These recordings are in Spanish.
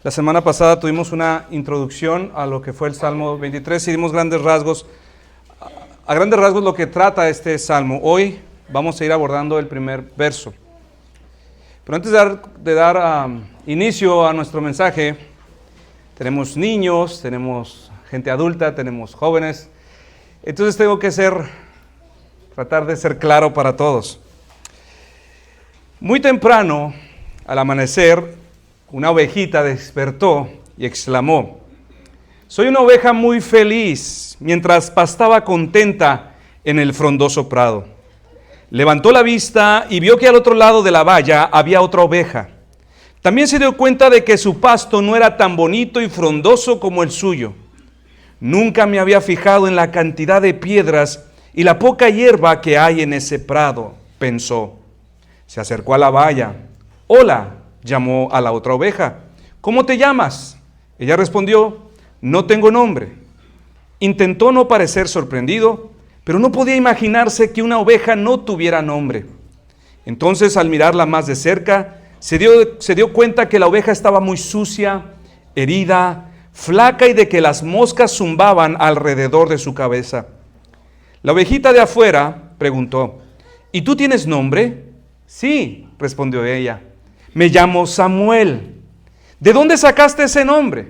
La semana pasada tuvimos una introducción a lo que fue el Salmo 23 y dimos grandes rasgos, a grandes rasgos lo que trata este Salmo. Hoy vamos a ir abordando el primer verso. Pero antes de dar inicio a nuestro mensaje, tenemos niños, tenemos gente adulta, tenemos jóvenes. Entonces tengo que tratar de ser claro para todos. Muy temprano, al amanecer, una ovejita despertó y exclamó: «Soy una oveja muy feliz», mientras pastaba contenta en el frondoso prado. Levantó la vista y vio que al otro lado de la valla había otra oveja. También se dio cuenta de que su pasto no era tan bonito y frondoso como el suyo. «Nunca me había fijado en la cantidad de piedras y la poca hierba que hay en ese prado», pensó. Se acercó a la valla. «Hola», llamó a la otra oveja. «¿Cómo te llamas?». Ella respondió: «No tengo nombre». Intentó no parecer sorprendido, pero no podía imaginarse que una oveja no tuviera nombre. Entonces, al mirarla más de cerca, se dio cuenta que la oveja estaba muy sucia, herida, flaca y de que las moscas zumbaban alrededor de su cabeza. La ovejita de afuera preguntó: «¿Y tú tienes nombre?». «Sí», respondió ella. «Me llamo Samuel». «¿De dónde sacaste ese nombre?».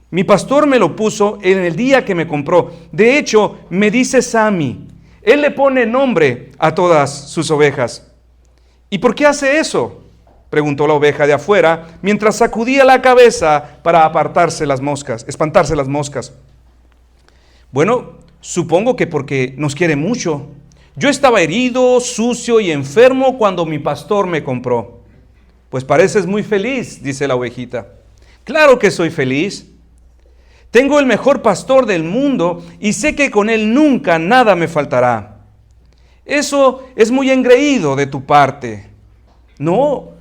«Mi pastor me lo puso en el día que me compró. De hecho, me dice Sammy. Él le pone nombre a todas sus ovejas». «¿Y por qué hace eso?», preguntó la oveja de afuera, mientras sacudía la cabeza para espantarse las moscas. «Bueno, supongo que porque nos quiere mucho. Yo estaba herido, sucio y enfermo cuando mi pastor me compró». «Pues pareces muy feliz», dice la ovejita. «Claro que soy feliz. Tengo el mejor pastor del mundo y sé que con él nunca nada me faltará». «Eso es muy engreído de tu parte». «No,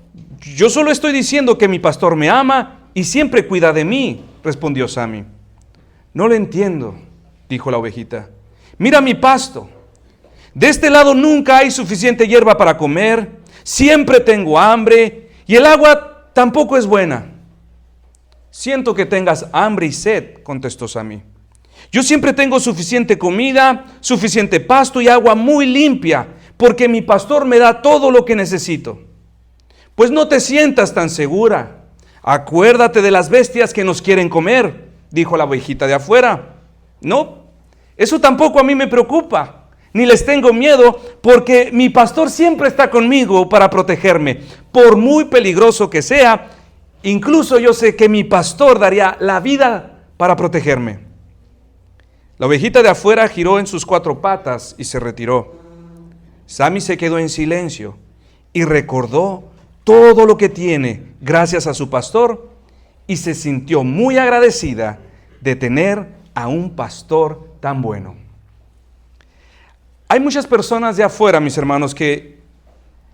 yo solo estoy diciendo que mi pastor me ama y siempre cuida de mí», respondió Sammy. «No lo entiendo», dijo la ovejita. «Mira mi pasto. De este lado nunca hay suficiente hierba para comer, siempre tengo hambre y el agua tampoco es buena». «Siento que tengas hambre y sed», contestó Sammy. «Yo siempre tengo suficiente comida, suficiente pasto y agua muy limpia, porque mi pastor me da todo lo que necesito». «Pues no te sientas tan segura. Acuérdate de las bestias que nos quieren comer», dijo la ovejita de afuera. «No, eso tampoco a mí me preocupa, ni les tengo miedo, porque mi pastor siempre está conmigo para protegerme. Por muy peligroso que sea, incluso yo sé que mi pastor daría la vida para protegerme». La ovejita de afuera giró en sus 4 patas y se retiró. Sammy se quedó en silencio y recordó todo lo que tiene gracias a su pastor y se sintió muy agradecida de tener a un pastor tan bueno. Hay muchas personas de afuera, mis hermanos, que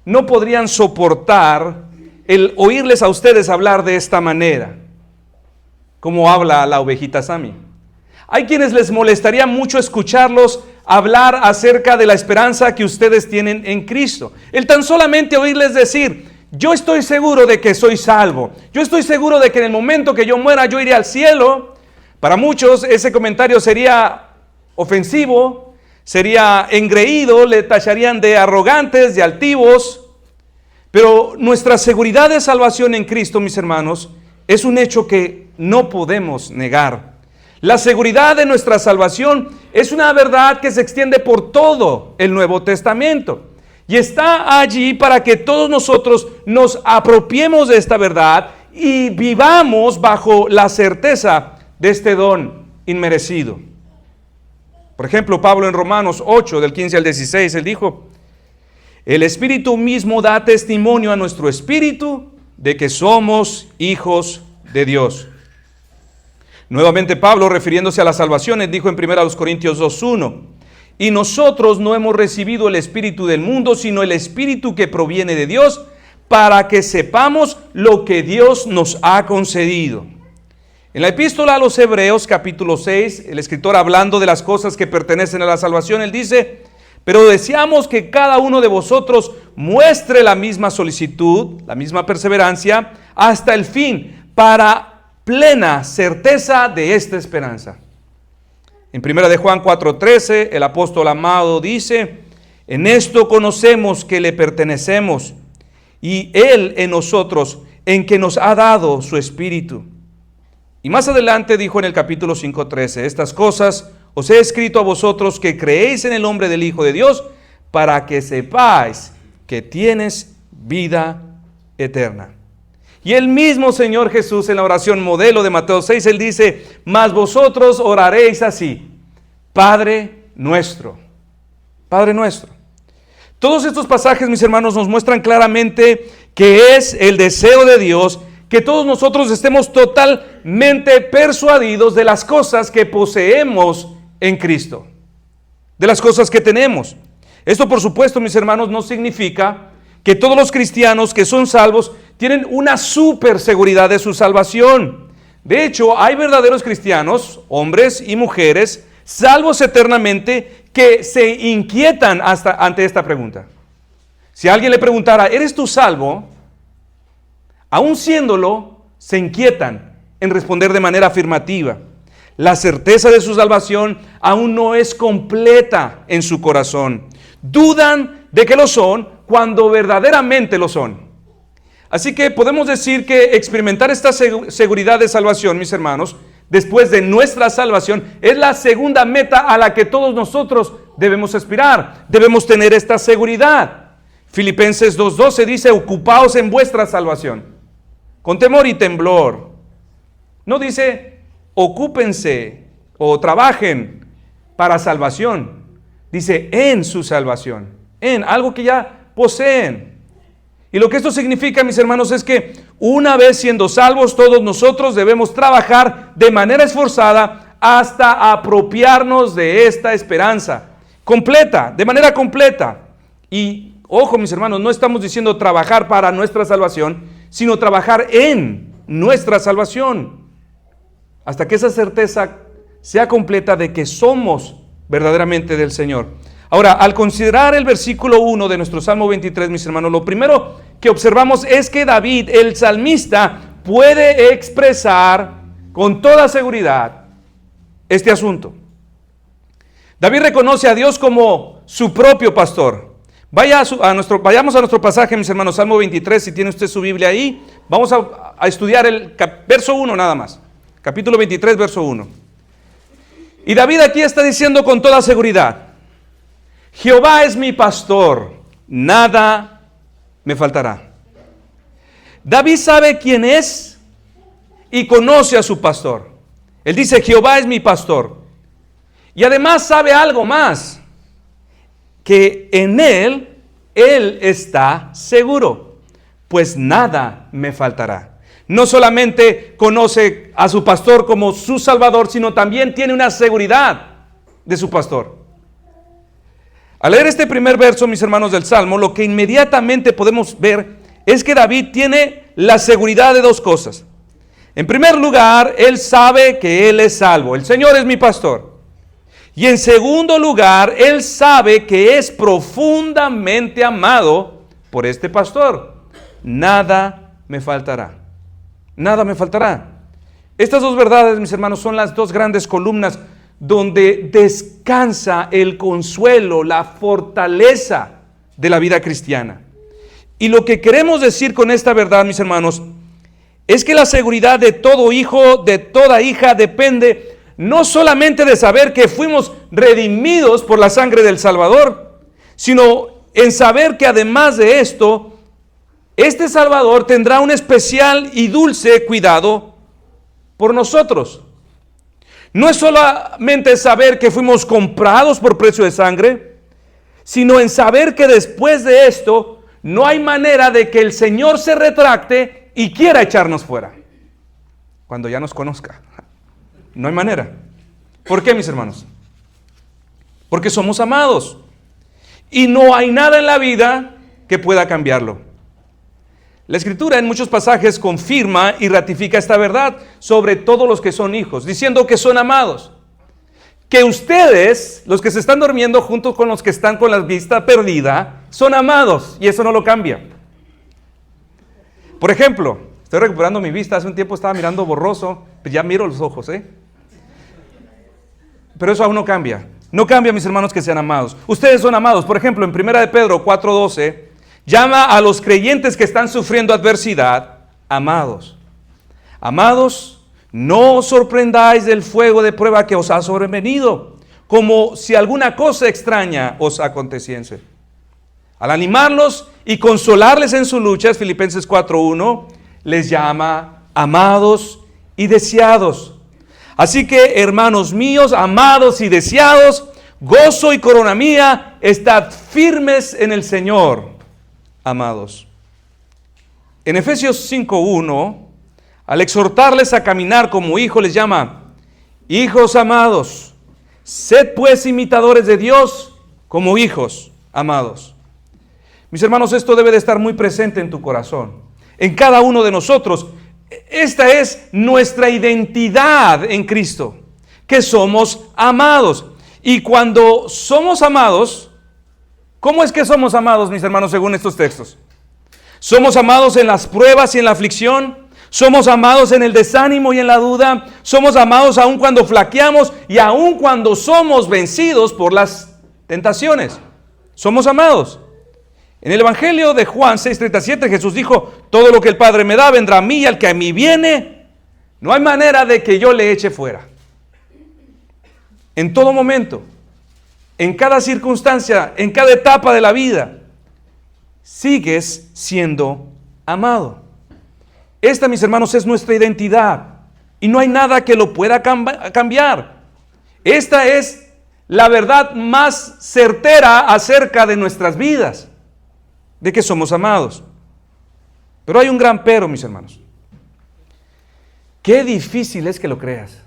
no podrían soportar el oírles a ustedes hablar de esta manera, como habla la ovejita Sammy. Hay quienes les molestaría mucho escucharlos hablar acerca de la esperanza que ustedes tienen en Cristo. El tan solamente oírles decir: «Yo estoy seguro de que soy salvo. Yo estoy seguro de que en el momento que yo muera yo iré al cielo». Para muchos ese comentario sería ofensivo, sería engreído, le tacharían de arrogantes, de altivos. Pero nuestra seguridad de salvación en Cristo, mis hermanos, es un hecho que no podemos negar. La seguridad de nuestra salvación es una verdad que se extiende por todo el Nuevo Testamento. Y está allí para que todos nosotros nos apropiemos de esta verdad y vivamos bajo la certeza de este don inmerecido. Por ejemplo, Pablo en Romanos 8, del 15 al 16, él dijo: «El Espíritu mismo da testimonio a nuestro espíritu de que somos hijos de Dios». Nuevamente Pablo, refiriéndose a las salvaciones, dijo en 1 Corintios 2:1: «Y nosotros no hemos recibido el espíritu del mundo, sino el espíritu que proviene de Dios, para que sepamos lo que Dios nos ha concedido». En la epístola a los Hebreos, capítulo 6, el escritor, hablando de las cosas que pertenecen a la salvación, él dice: «Pero deseamos que cada uno de vosotros muestre la misma solicitud, la misma perseverancia, hasta el fin, para plena certeza de esta esperanza. En 1 de Juan 4:13, el apóstol amado dice: en esto conocemos que le pertenecemos y Él en nosotros, en que nos ha dado su Espíritu. Y más adelante dijo en el capítulo 5:13: estas cosas os he escrito a vosotros que creéis en el nombre del Hijo de Dios, para que sepáis que tienes vida eterna. Y el mismo Señor Jesús en la oración modelo de Mateo 6, Él dice: mas vosotros oraréis así: Padre nuestro. Padre nuestro. Todos estos pasajes, mis hermanos, nos muestran claramente que es el deseo de Dios que todos nosotros estemos totalmente persuadidos de las cosas que poseemos en Cristo, de las cosas que tenemos. Esto, por supuesto, mis hermanos, no significa que todos los cristianos que son salvos tienen una super seguridad de su salvación. De hecho, hay verdaderos cristianos, hombres y mujeres, salvos eternamente, que se inquietan ante esta pregunta. Si alguien le preguntara: ¿eres tú salvo?, aún siéndolo, se inquietan en responder de manera afirmativa. La certeza de su salvación aún no es completa en su corazón. Dudan de que lo son cuando verdaderamente lo son. Así que podemos decir que experimentar esta seguridad de salvación, mis hermanos, después de nuestra salvación, es la segunda meta a la que todos nosotros debemos aspirar. Debemos tener esta seguridad. Filipenses 2:12 dice: ocupaos en vuestra salvación, con temor y temblor. No dice ocúpense o trabajen para salvación. Dice en su salvación, en algo que ya poseen. Y lo que esto significa, mis hermanos, es que una vez siendo salvos, todos nosotros debemos trabajar de manera esforzada hasta apropiarnos de esta esperanza completa, de manera completa. Y ojo, mis hermanos, no estamos diciendo trabajar para nuestra salvación, sino trabajar en nuestra salvación, hasta que esa certeza sea completa de que somos verdaderamente del Señor. Ahora, al considerar el versículo 1 de nuestro Salmo 23, mis hermanos, lo primero que observamos es que David, el salmista, puede expresar con toda seguridad este asunto. David reconoce a Dios como su propio pastor. Vayamos a nuestro pasaje, mis hermanos, Salmo 23, si tiene usted su Biblia ahí. Vamos a estudiar el verso 1 nada más. Capítulo 23, verso 1. Y David aquí está diciendo con toda seguridad: Jehová es mi pastor, nada me faltará. David sabe quién es y conoce a su pastor. Él dice: Jehová es mi pastor. Y además sabe algo más, que en él está seguro, pues nada me faltará. No solamente conoce a su pastor como su salvador, sino también tiene una seguridad de su pastor. Al leer este primer verso, mis hermanos, del Salmo, lo que inmediatamente podemos ver es que David tiene la seguridad de dos cosas. En primer lugar, él sabe que él es salvo. El Señor es mi pastor. Y en segundo lugar, él sabe que es profundamente amado por este pastor. Nada me faltará. Nada me faltará. Estas dos verdades, mis hermanos, son las dos grandes columnas donde descansa el consuelo, la fortaleza de la vida cristiana. Y lo que queremos decir con esta verdad, mis hermanos, es que la seguridad de todo hijo, de toda hija, depende no solamente de saber que fuimos redimidos por la sangre del Salvador, sino en saber que además de esto, este Salvador tendrá un especial y dulce cuidado por nosotros. No es solamente saber que fuimos comprados por precio de sangre, sino en saber que después de esto no hay manera de que el Señor se retracte y quiera echarnos fuera cuando ya nos conozca. No hay manera. ¿Por qué, mis hermanos? Porque somos amados y no hay nada en la vida que pueda cambiarlo. La Escritura en muchos pasajes confirma y ratifica esta verdad sobre todos los que son hijos, diciendo que son amados. Que ustedes, los que se están durmiendo junto con los que están con la vista perdida, son amados y eso no lo cambia. Por ejemplo, Estoy recuperando mi vista. Hace un tiempo estaba mirando borroso, pero ya miro los ojos, Pero eso aún no cambia. No cambia, mis hermanos, que sean amados. Ustedes son amados. Por ejemplo, en 1 de Pedro 4:12, llama a los creyentes que están sufriendo adversidad, amados. Amados, no os sorprendáis del fuego de prueba que os ha sobrevenido, como si alguna cosa extraña os aconteciese. Al animarlos y consolarles en sus luchas, Filipenses 4:1, les llama amados y deseados. Así que, hermanos míos, amados y deseados, gozo y corona mía, estad firmes en el Señor, amados. En Efesios 5:1, al exhortarles a caminar como hijos, les llama, hijos amados, sed pues imitadores de Dios como hijos amados. Mis hermanos, esto debe de estar muy presente en tu corazón, en cada uno de nosotros. Esta es nuestra identidad en Cristo, que somos amados. Y cuando somos amados, ¿cómo es que somos amados, mis hermanos, según estos textos? Somos amados en las pruebas y en la aflicción. Somos amados en el desánimo y en la duda. Somos amados aun cuando flaqueamos y aun cuando somos vencidos por las tentaciones. Somos amados. En el Evangelio de Juan 6:37 Jesús dijo, todo lo que el Padre me da vendrá a mí, y al que a mí viene, no hay manera de que yo le eche fuera. En todo momento, en cada circunstancia, en cada etapa de la vida, sigues siendo amado. Esta, mis hermanos, es nuestra identidad y no hay nada que lo pueda cambiar. Esta es la verdad más certera acerca de nuestras vidas, de que somos amados. Pero hay un gran pero, mis hermanos. Qué difícil es que lo creas.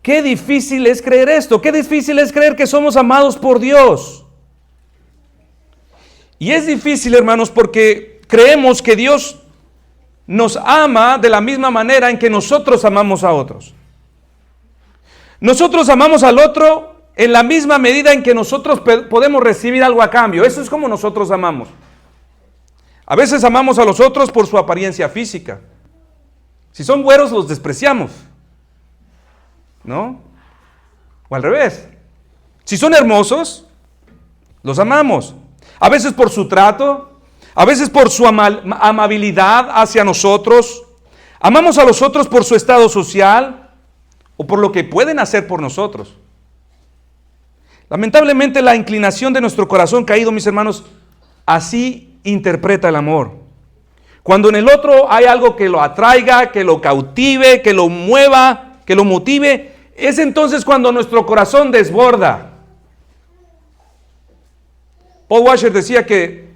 Qué difícil es creer esto. Qué difícil es creer que somos amados por Dios. Y es difícil, hermanos, porque creemos que Dios nos ama de la misma manera en que nosotros amamos a otros. Nosotros amamos al otro en la misma medida en que nosotros podemos recibir algo a cambio. Eso es como nosotros amamos. A veces amamos a los otros por su apariencia física. Si son güeros, los despreciamos, ¿no? O al revés. Si son hermosos, los amamos. A veces por su trato, a veces por su amabilidad hacia nosotros. Amamos a los otros por su estado social o por lo que pueden hacer por nosotros. Lamentablemente, la inclinación de nuestro corazón caído, mis hermanos, así interpreta el amor. Cuando en el otro hay algo que lo atraiga, que lo cautive, que lo mueva, que lo motive, es entonces cuando nuestro corazón desborda. Paul Washer decía que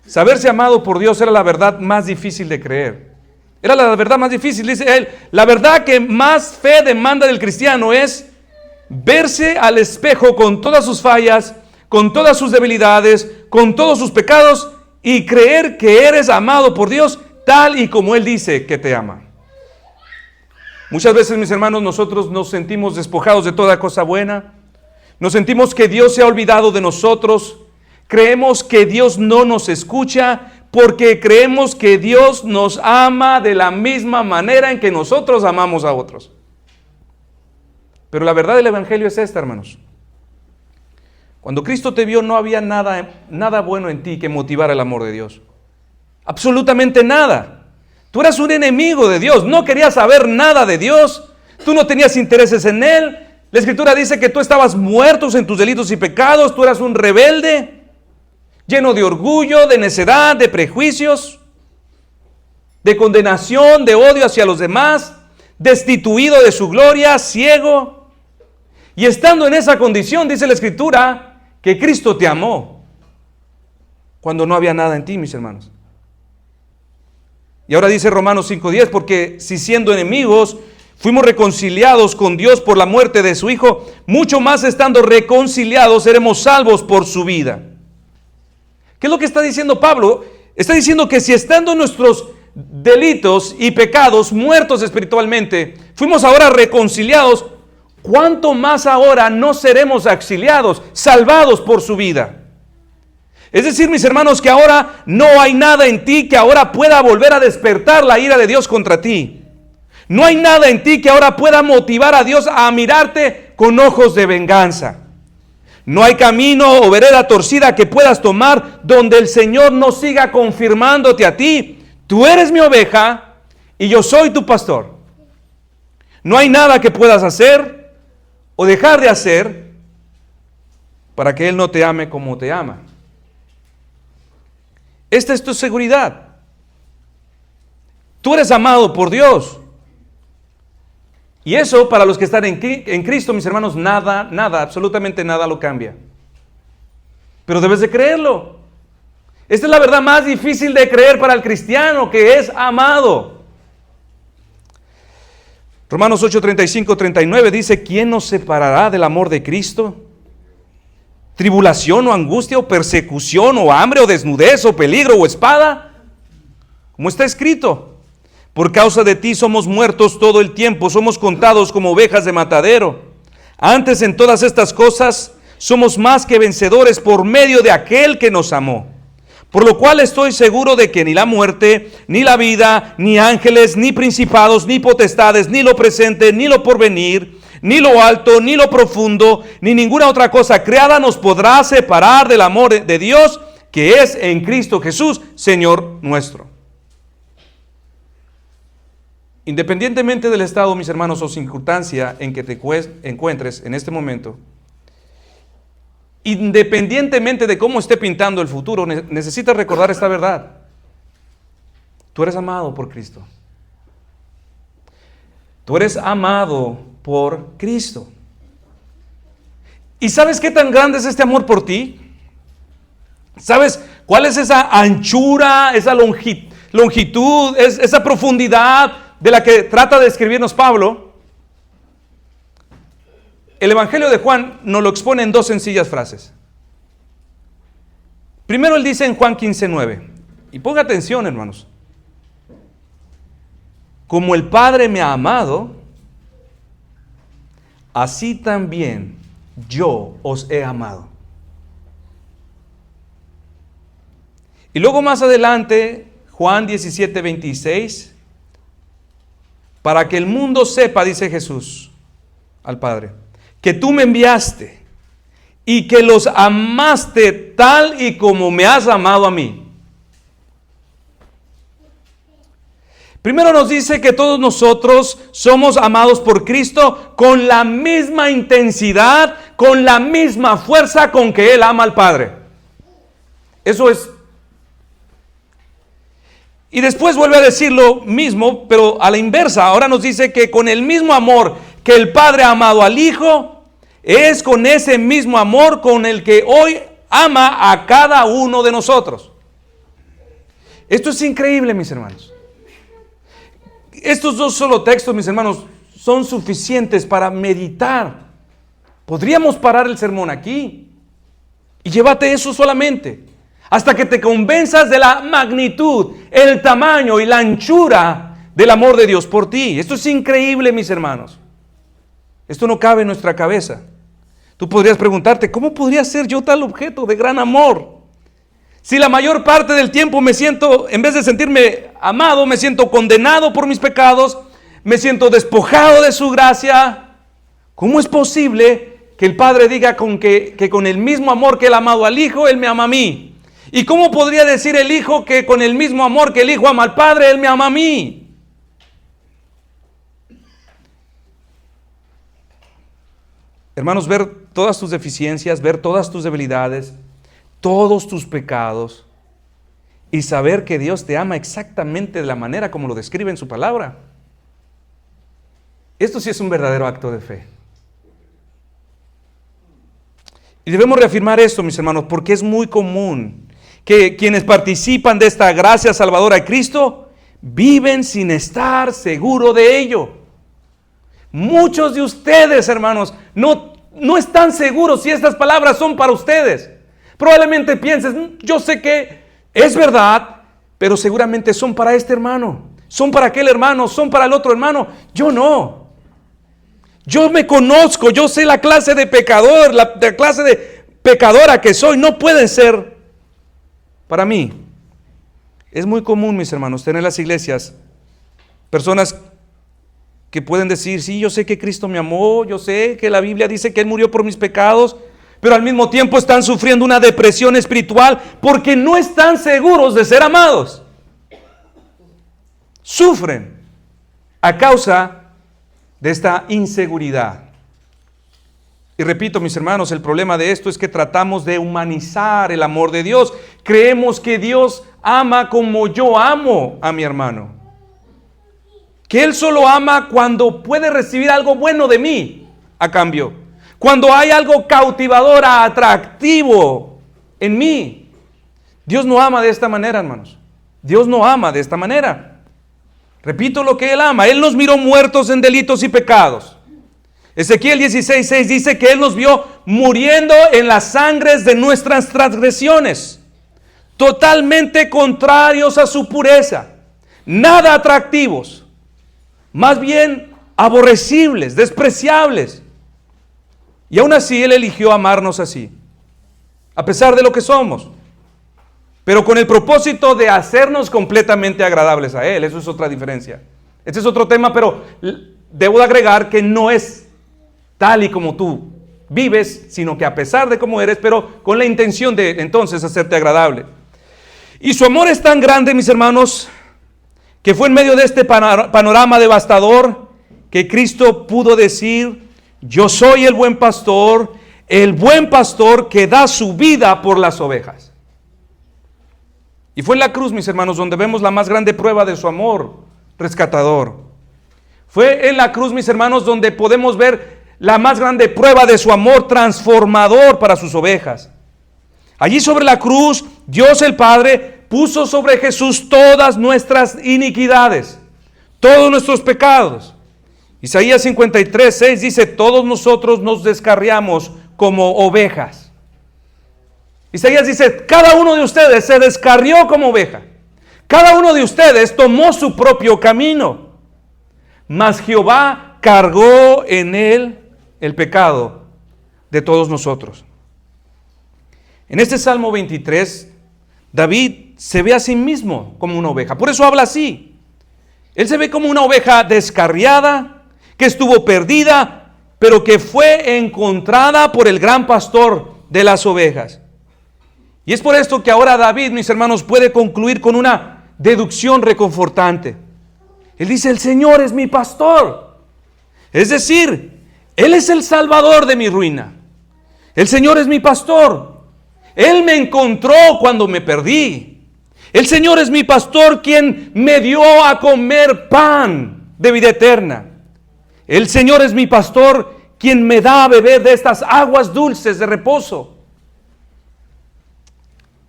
saberse amado por Dios era la verdad más difícil de creer. Era la verdad más difícil, dice él. La verdad que más fe demanda del cristiano es verse al espejo con todas sus fallas, con todas sus debilidades, con todos sus pecados y creer que eres amado por Dios tal y como Él dice que te ama. Muchas veces, mis hermanos, nosotros nos sentimos despojados de toda cosa buena. Nos sentimos que Dios se ha olvidado de nosotros. Creemos que Dios no nos escucha porque creemos que Dios nos ama de la misma manera en que nosotros amamos a otros. Pero la verdad del Evangelio es esta, hermanos. Cuando Cristo te vio, no había nada bueno en ti que motivara el amor de Dios. Absolutamente nada. Tú eras un enemigo de Dios, no querías saber nada de Dios, tú no tenías intereses en Él. La Escritura dice que tú estabas muerto en tus delitos y pecados, tú eras un rebelde, lleno de orgullo, de necedad, de prejuicios, de condenación, de odio hacia los demás, destituido de su gloria, ciego. Y estando en esa condición, dice la Escritura, que Cristo te amó cuando no había nada en ti, mis hermanos. Y ahora dice Romanos 5:10, porque si siendo enemigos fuimos reconciliados con Dios por la muerte de su Hijo, mucho más estando reconciliados seremos salvos por su vida. ¿Qué es lo que está diciendo Pablo? Está diciendo que si estando nuestros delitos y pecados muertos espiritualmente, fuimos ahora reconciliados, ¿cuánto más ahora no seremos auxiliados, salvados por su vida? Es decir, mis hermanos, que ahora no hay nada en ti que ahora pueda volver a despertar la ira de Dios contra ti. No hay nada en ti que ahora pueda motivar a Dios a mirarte con ojos de venganza. No hay camino o vereda torcida que puedas tomar donde el Señor no siga confirmándote a ti. Tú eres mi oveja y yo soy tu pastor. No hay nada que puedas hacer o dejar de hacer para que Él no te ame como te ama. Esta es tu seguridad. Tú eres amado por Dios. Y eso, para los que están en Cristo, mis hermanos, nada, absolutamente nada lo cambia. Pero debes de creerlo. Esta es la verdad más difícil de creer para el cristiano, que es amado. Romanos 8, 35, 39 dice: ¿quién nos separará del amor de Cristo? ¿Tribulación o angustia o persecución o hambre o desnudez o peligro o espada? Como está escrito: por causa de ti somos muertos todo el tiempo, somos contados como ovejas de matadero. Antes, en todas estas cosas somos más que vencedores por medio de aquel que nos amó. Por lo cual estoy seguro de que ni la muerte, ni la vida, ni ángeles, ni principados, ni potestades, ni lo presente, ni lo porvenir, ni lo alto, ni lo profundo, ni ninguna otra cosa creada nos podrá separar del amor de Dios que es en Cristo Jesús, Señor nuestro. Independientemente del estado, mis hermanos, o circunstancia en que te encuentres en este momento, independientemente de cómo esté pintando el futuro, necesitas recordar esta verdad. Tú eres amado por Cristo. Tú eres amado por Cristo. ¿Y sabes qué tan grande es este amor por ti? ¿Sabes cuál es esa anchura, esa longitud, esa profundidad de la que trata de escribirnos Pablo? El Evangelio de Juan nos lo expone en dos sencillas frases. Primero él dice en Juan 15:9, y ponga atención, hermanos: como el Padre me ha amado, así también yo os he amado. Y luego más adelante, Juan 17:26, para que el mundo sepa, dice Jesús al Padre, que tú me enviaste y que los amaste tal y como me has amado a mí. Primero nos dice que todos nosotros somos amados por Cristo con la misma intensidad, con la misma fuerza con que Él ama al Padre. Eso es. Y después vuelve a decir lo mismo, pero a la inversa. Ahora nos dice que con el mismo amor que el Padre ha amado al Hijo, es con ese mismo amor con el que hoy ama a cada uno de nosotros. Esto es increíble, mis hermanos. Estos dos solo textos, mis hermanos, son suficientes para meditar. Podríamos parar el sermón aquí y llévate eso solamente, hasta que te convenzas de la magnitud, el tamaño y la anchura del amor de Dios por ti. Esto es increíble, mis hermanos. Esto no cabe en nuestra cabeza. Tú podrías preguntarte: ¿cómo podría ser yo tal objeto de gran amor? Si la mayor parte del tiempo me siento, en vez de sentirme amado, me siento condenado por mis pecados, me siento despojado de su gracia. ¿Cómo es posible que el Padre diga que con el mismo amor que Él ha amado al Hijo, Él me ama a mí? ¿Y cómo podría decir el Hijo que con el mismo amor que el Hijo ama al Padre, Él me ama a mí? Hermanos, ver todas tus deficiencias, ver todas tus debilidades, todos tus pecados, y saber que Dios te ama exactamente de la manera como lo describe en su palabra. Esto sí es un verdadero acto de fe. Y debemos reafirmar esto, mis hermanos, porque es muy común que quienes participan de esta gracia salvadora de Cristo viven sin estar seguros de ello. Muchos de ustedes, hermanos, no están seguros si estas palabras son para ustedes. Probablemente pienses: yo sé que es verdad, pero seguramente son para este hermano, son para aquel hermano, son para el otro hermano. Yo no. Yo me conozco, yo sé la clase de pecador, la clase de pecadora que soy. No pueden ser Para mí, es muy común, mis hermanos, tener en las iglesias personas que pueden decir, sí, yo sé que Cristo me amó, yo sé que la Biblia dice que Él murió por mis pecados, pero al mismo tiempo están sufriendo una depresión espiritual porque no están seguros de ser amados. Sufren a causa de esta inseguridad. Y repito, mis hermanos, el problema de esto es que tratamos de humanizar el amor de Dios. Creemos que Dios ama como yo amo a mi hermano. Que Él solo ama cuando puede recibir algo bueno de mí a cambio. Cuando hay algo cautivador, atractivo en mí. Dios no ama de esta manera, hermanos. Dios no ama de esta manera. Repito lo que Él ama. Él nos miró muertos en delitos y pecados. Ezequiel 16:6 dice que Él nos vio muriendo en las sangres de nuestras transgresiones, totalmente contrarios a su pureza, nada atractivos, más bien aborrecibles, despreciables. Y aún así Él eligió amarnos así, a pesar de lo que somos, pero con el propósito de hacernos completamente agradables a Él. Eso es otra diferencia. Este es otro tema, pero debo de agregar que no es tal y como tú vives, sino que a pesar de cómo eres, pero con la intención de entonces hacerte agradable. Y su amor es tan grande, mis hermanos, que fue en medio de este panorama devastador que Cristo pudo decir: yo soy el buen pastor que da su vida por las ovejas. Y fue en la cruz, mis hermanos, donde vemos la más grande prueba de su amor rescatador. Fue en la cruz, mis hermanos, donde podemos ver la más grande prueba de su amor transformador para sus ovejas. Allí sobre la cruz, Dios el Padre puso sobre Jesús todas nuestras iniquidades, todos nuestros pecados. Isaías 53:6 dice: todos nosotros nos descarriamos como ovejas. Isaías dice: cada uno de ustedes se descarrió como oveja. Cada uno de ustedes tomó su propio camino. Mas Jehová cargó en él el pecado de todos nosotros. En este Salmo 23, David se ve a sí mismo como una oveja. Por eso habla así. Él se ve como una oveja descarriada, que estuvo perdida, pero que fue encontrada por el gran pastor de las ovejas. Y es por esto que ahora David, mis hermanos, puede concluir con una deducción reconfortante. Él dice: el Señor es mi pastor. Es decir, Él es el salvador de mi ruina. El Señor es mi pastor. Él me encontró cuando me perdí. El Señor es mi pastor, quien me dio a comer pan de vida eterna. El Señor es mi pastor, quien me da a beber de estas aguas dulces de reposo.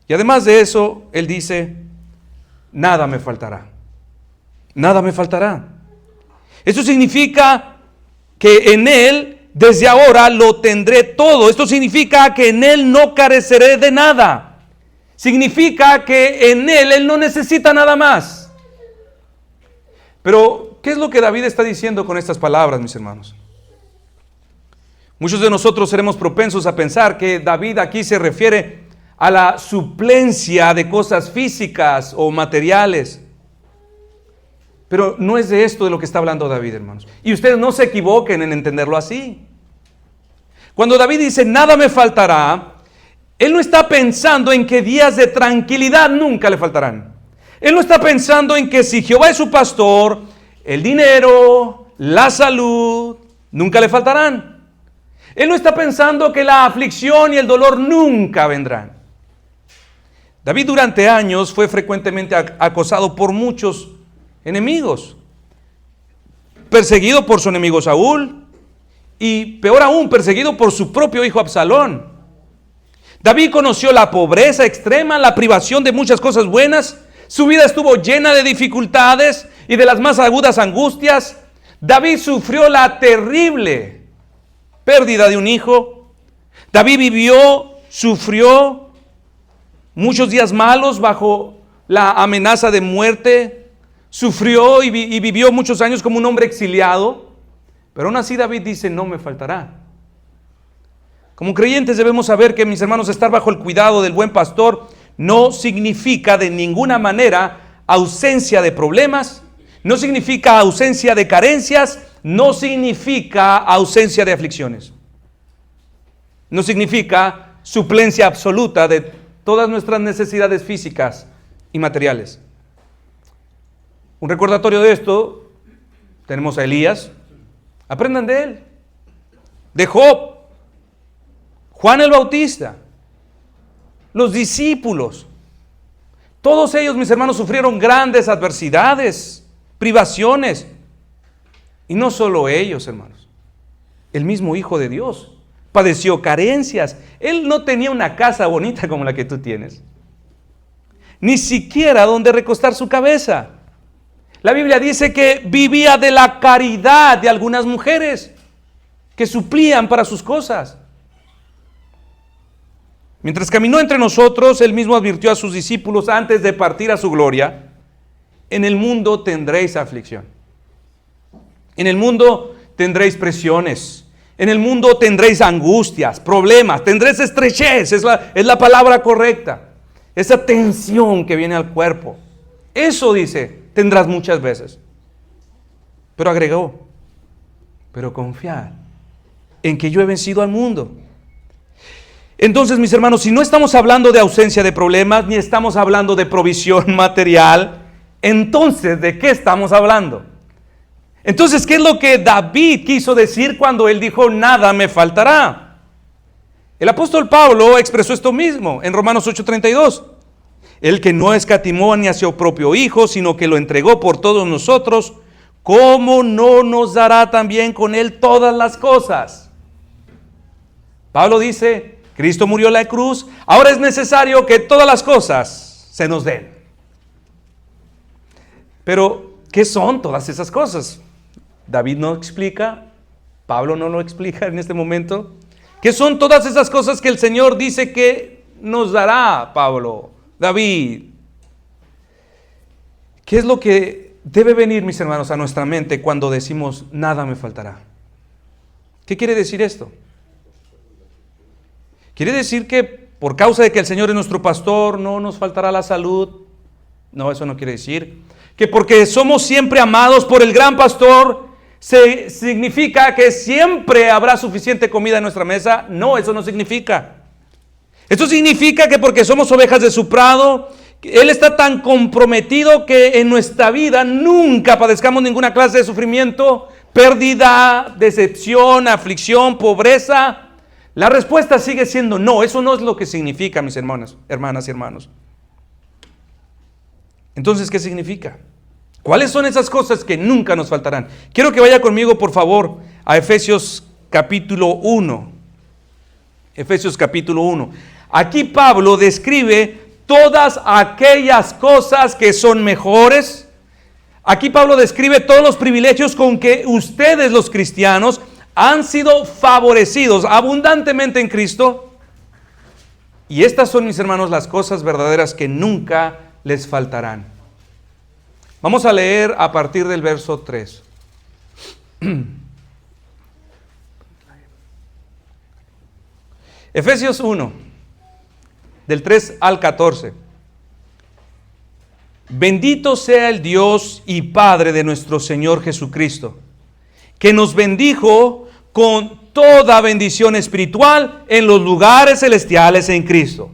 Y además de eso, Él dice: nada me faltará. Nada me faltará. Eso significa que en Él, desde ahora, lo tendré todo. Esto significa que en Él no careceré de nada. Significa que en Él no necesita nada más. Pero, ¿qué es lo que David está diciendo con estas palabras, mis hermanos? Muchos de nosotros seremos propensos a pensar que David aquí se refiere a la suplencia de cosas físicas o materiales. Pero no es de esto de lo que está hablando David, hermanos. Y ustedes no se equivoquen en entenderlo así. Cuando David dice: nada me faltará, él no está pensando en que días de tranquilidad nunca le faltarán. Él no está pensando en que si Jehová es su pastor, el dinero, la salud, nunca le faltarán. Él no está pensando que la aflicción y el dolor nunca vendrán. David durante años fue frecuentemente acosado por muchos enemigos, perseguido por su enemigo Saúl y peor aún, perseguido por su propio hijo Absalón. David conoció la pobreza extrema, la privación de muchas cosas buenas. Su vida estuvo llena de dificultades y de las más agudas angustias. David sufrió la terrible pérdida de un hijo. David sufrió muchos días malos bajo la amenaza de muerte. Sufrió y vivió muchos años como un hombre exiliado, pero aún así David dice: no me faltará. Como creyentes debemos saber que, mis hermanos, estar bajo el cuidado del buen pastor no significa de ninguna manera ausencia de problemas, no significa ausencia de carencias, no significa ausencia de aflicciones. No significa suplencia absoluta de todas nuestras necesidades físicas y materiales. Un recordatorio de esto, tenemos a Elías. Aprendan de él. De Job, Juan el Bautista, los discípulos. Todos ellos, mis hermanos, sufrieron grandes adversidades, privaciones. Y no solo ellos, hermanos. El mismo Hijo de Dios padeció carencias. Él no tenía una casa bonita como la que tú tienes. Ni siquiera donde recostar su cabeza. La Biblia dice que vivía de la caridad de algunas mujeres que suplían para sus cosas. Mientras caminó entre nosotros, Él mismo advirtió a sus discípulos antes de partir a su gloria: en el mundo tendréis aflicción. En el mundo tendréis presiones. En el mundo tendréis angustias, problemas, tendréis estrechez, es la palabra correcta. Esa tensión que viene al cuerpo. Eso dice, tendrás muchas veces. Pero agregó: pero confiad en que yo he vencido al mundo. Entonces, mis hermanos, si no estamos hablando de ausencia de problemas, ni estamos hablando de provisión material, entonces, ¿de qué estamos hablando? Entonces, ¿qué es lo que David quiso decir cuando él dijo, nada me faltará? El apóstol Pablo expresó esto mismo en Romanos 8:32. El que no escatimó ni a su propio Hijo, sino que lo entregó por todos nosotros, ¿cómo no nos dará también con él todas las cosas? Pablo dice, Cristo murió en la cruz, ahora es necesario que todas las cosas se nos den. Pero, ¿qué son todas esas cosas? David no explica, Pablo no lo explica en este momento. ¿Qué son todas esas cosas que el Señor dice que nos dará, Pablo, David? ¿Qué es lo que debe venir, mis hermanos, a nuestra mente cuando decimos, nada me faltará? ¿Qué quiere decir esto? ¿Quiere decir que por causa de que el Señor es nuestro pastor no nos faltará la salud? No, eso no quiere decir. Que porque somos siempre amados por el gran pastor, significa que siempre habrá suficiente comida en nuestra mesa. No, eso no significa. Esto significa que porque somos ovejas de su prado, Él está tan comprometido que en nuestra vida nunca padezcamos ninguna clase de sufrimiento, pérdida, decepción, aflicción, pobreza. La respuesta sigue siendo no. Eso no es lo que significa, mis hermanas y hermanos. Entonces, ¿qué significa? ¿Cuáles son esas cosas que nunca nos faltarán? Quiero que vaya conmigo, por favor, a Efesios capítulo 1. Efesios capítulo 1. Aquí Pablo describe todas aquellas cosas que son mejores. Aquí Pablo describe todos los privilegios con que ustedes, los cristianos, han sido favorecidos abundantemente en Cristo. Y estas son, mis hermanos, las cosas verdaderas que nunca les faltarán. Vamos a leer a partir del verso 3. Efesios 1, del 3 al 14. Bendito sea el Dios y Padre de nuestro Señor Jesucristo, que nos bendijo con toda bendición espiritual en los lugares celestiales en Cristo,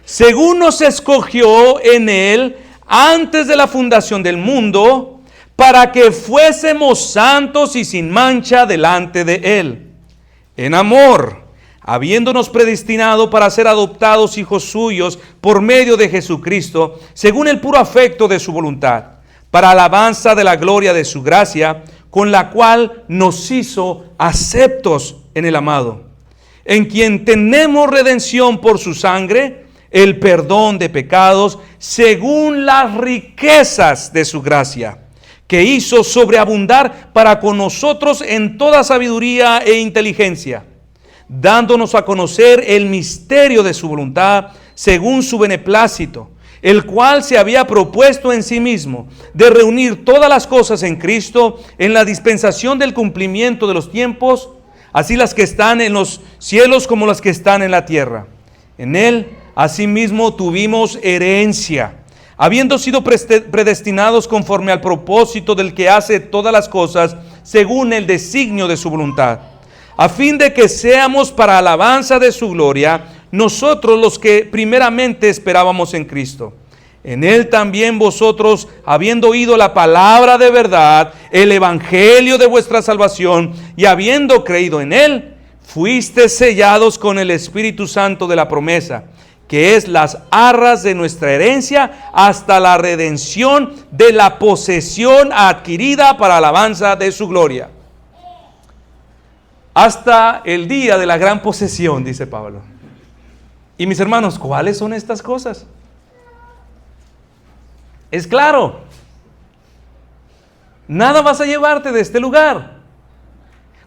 según nos escogió en Él antes de la fundación del mundo, para que fuésemos santos y sin mancha delante de Él, en amor, habiéndonos predestinado para ser adoptados hijos suyos por medio de Jesucristo, según el puro afecto de su voluntad, para alabanza de la gloria de su gracia, con la cual nos hizo aceptos en el amado, en quien tenemos redención por su sangre, el perdón de pecados, según las riquezas de su gracia, que hizo sobreabundar para con nosotros en toda sabiduría e inteligencia, dándonos a conocer el misterio de su voluntad, según su beneplácito, el cual se había propuesto en sí mismo, de reunir todas las cosas en Cristo, en la dispensación del cumplimiento de los tiempos, así las que están en los cielos como las que están en la tierra. En Él asimismo tuvimos herencia, habiendo sido predestinados conforme al propósito del que hace todas las cosas según el designio de su voluntad, a fin de que seamos para alabanza de su gloria, nosotros los que primeramente esperábamos en Cristo. En Él también vosotros, habiendo oído la palabra de verdad, el evangelio de vuestra salvación, y habiendo creído en Él, fuisteis sellados con el Espíritu Santo de la promesa, que es las arras de nuestra herencia hasta la redención de la posesión adquirida para alabanza de su gloria. Hasta el día de la gran posesión, dice Pablo. Y mis hermanos, ¿cuáles son estas cosas? Es claro, nada vas a llevarte de este lugar.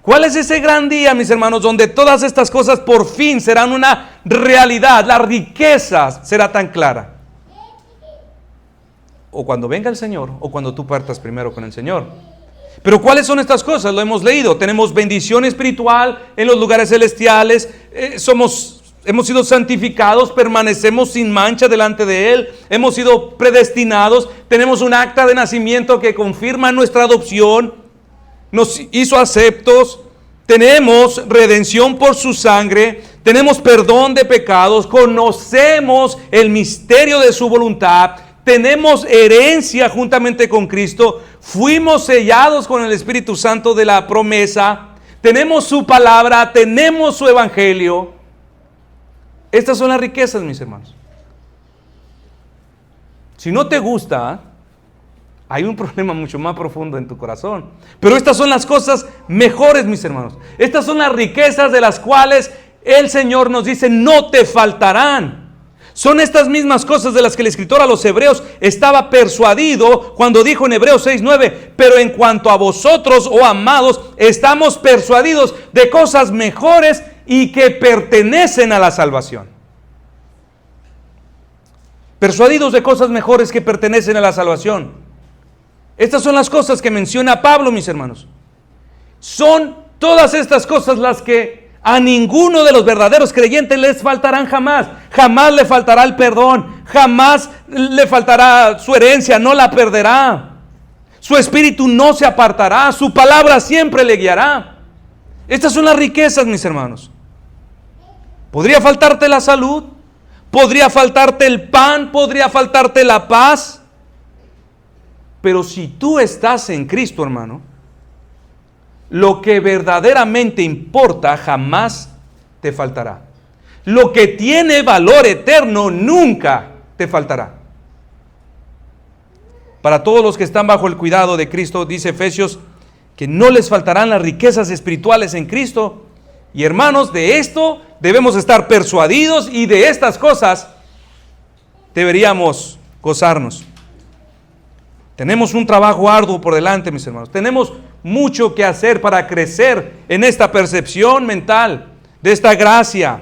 ¿Cuál es ese gran día, mis hermanos, donde todas estas cosas por fin serán una realidad? La riqueza será tan clara. O cuando venga el Señor, o cuando tú partas primero con el Señor. Pero ¿cuáles son estas cosas? Lo hemos leído. Tenemos bendición espiritual en los lugares celestiales. Hemos sido santificados, permanecemos sin mancha delante de Él, hemos sido predestinados, tenemos un acta de nacimiento que confirma nuestra adopción, nos hizo aceptos, tenemos redención por su sangre, tenemos perdón de pecados, conocemos el misterio de su voluntad, tenemos herencia juntamente con Cristo, fuimos sellados con el Espíritu Santo de la promesa, tenemos su palabra, tenemos su evangelio. Estas son las riquezas, mis hermanos. Si no te gusta, hay un problema mucho más profundo en tu corazón. Pero estas son las cosas mejores, mis hermanos. Estas son las riquezas de las cuales el Señor nos dice, no te faltarán. Son estas mismas cosas de las que el escritor a los Hebreos estaba persuadido cuando dijo en Hebreos 6:9, pero en cuanto a vosotros, oh amados, estamos persuadidos de cosas mejores y que pertenecen a la salvación. Persuadidos de cosas mejores que pertenecen a la salvación. Estas son las cosas que menciona Pablo, mis hermanos. Son todas estas cosas las que a ninguno de los verdaderos creyentes les faltarán jamás. Jamás le faltará el perdón, jamás le faltará su herencia, no la perderá. Su espíritu no se apartará, su palabra siempre le guiará. Estas son las riquezas, mis hermanos. ¿Podría faltarte la salud? ¿Podría faltarte el pan? ¿Podría faltarte la paz? Pero si tú estás en Cristo, hermano, lo que verdaderamente importa jamás te faltará. Lo que tiene valor eterno nunca te faltará. Para todos los que están bajo el cuidado de Cristo, dice Efesios, que no les faltarán las riquezas espirituales en Cristo. Y hermanos, de esto debemos estar persuadidos y de estas cosas deberíamos gozarnos. Tenemos un trabajo arduo por delante, mis hermanos. Tenemos mucho que hacer para crecer en esta percepción mental de esta gracia.